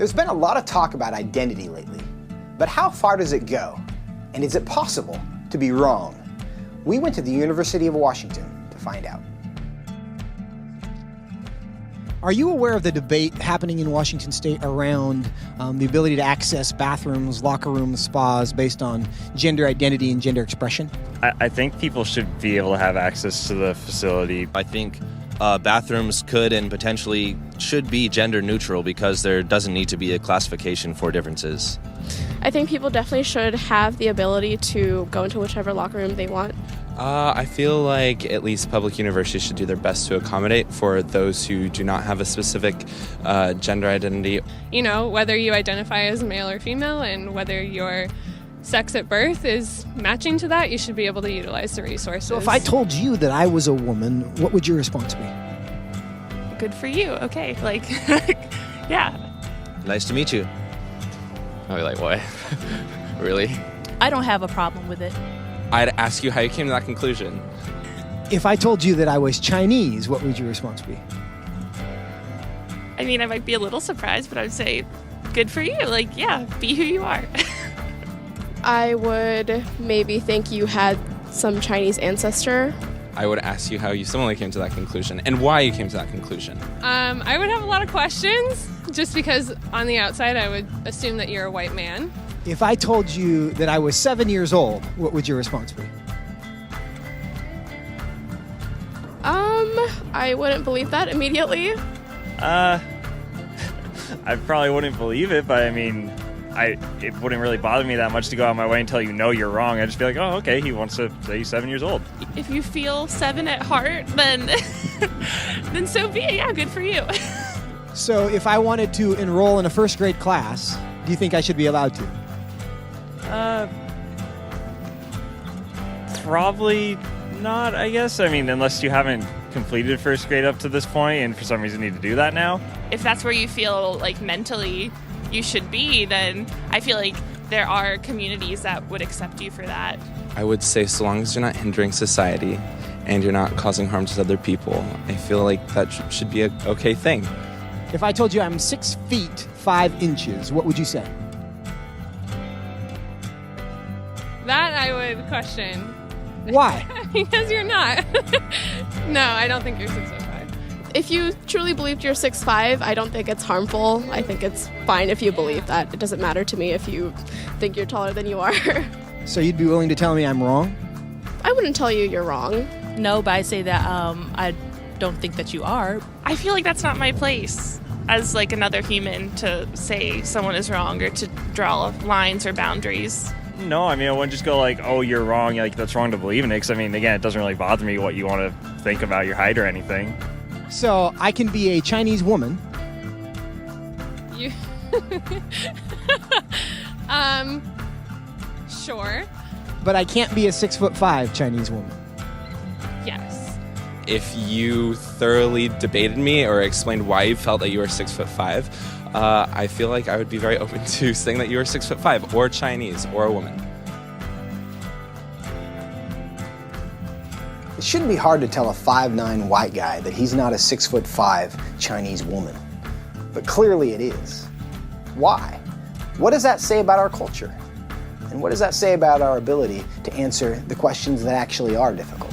There's been a lot of talk about identity lately, but how far does it go? And is it possible to be wrong? We went to the University of Washington to find out. Are you aware of the debate happening in Washington State around the ability to access bathrooms, locker rooms, spas based on gender identity and gender expression? I think people should be able to have access to the facility. I think bathrooms could and potentially should be gender neutral because there doesn't need to be a classification for differences. I think people definitely should have the ability to go into whichever locker room they want. I feel like at least public universities should do their best to accommodate for those who do not have a specific gender identity. You know, whether you identify as male or female and whether your sex at birth is matching to that, you should be able to utilize the resources. So if I told you that I was a woman, what would your response be? Good for you. Okay. Like, yeah. Nice to meet you. I'd be like, what? Really? I don't have a problem with it. I'd ask you how you came to that conclusion. If I told you that I was Chinese, what would your response be? I mean, I might be a little surprised, but I would say, good for you. Like, yeah, be who you are. I would maybe think you had some Chinese ancestor. I would ask you how you similarly came to that conclusion and why you came to that conclusion. I would have a lot of questions just because on the outside I would assume that you're a white man. If I told you that I was 7 years old, what would your response be? I wouldn't believe that immediately. I probably wouldn't believe it, but I mean, it wouldn't really bother me that much to go out of my way and tell you, no, you're wrong. I'd just be like, oh, okay, he wants to say he's 7 years old. If you feel 7 at heart, then then so be it. Yeah, good for you. So if I wanted to enroll in a first grade class, do you think I should be allowed to? Probably not, I guess. I mean, unless you haven't completed first grade up to this point and for some reason need to do that now. If that's where you feel like mentally you should be, then I feel like there are communities that would accept you for that. I would say so long as you're not hindering society and you're not causing harm to other people, I feel like that should be an okay thing. If I told you I'm 6 feet 5 inches, what would you say? That I would question. Why? Because you're not. No, I don't think you're 6'5". If you truly believed you're 6'5", I don't think it's harmful. I think it's fine if you believe that. It doesn't matter to me if you think you're taller than you are. So you'd be willing to tell me I'm wrong? I wouldn't tell you you're wrong. No, but I say that I don't think that you are. I feel like that's not my place as like another human to say someone is wrong or to draw lines or boundaries. No, I mean, I wouldn't just go like, oh, you're wrong, like that's wrong to believe in it. Because I mean, again, it doesn't really bother me what you want to think about your height or anything. So I can be a Chinese woman. You sure. But I can't be a 6'5" Chinese woman. Yes. If you thoroughly debated me or explained why you felt that you were 6'5", I feel like I would be very open to saying that you were 6'5", or Chinese, or a woman. It shouldn't be hard to tell a 5'9" white guy that he's not a 6'5" Chinese woman. But clearly it is. Why? What does that say about our culture? And what does that say about our ability to answer the questions that actually are difficult?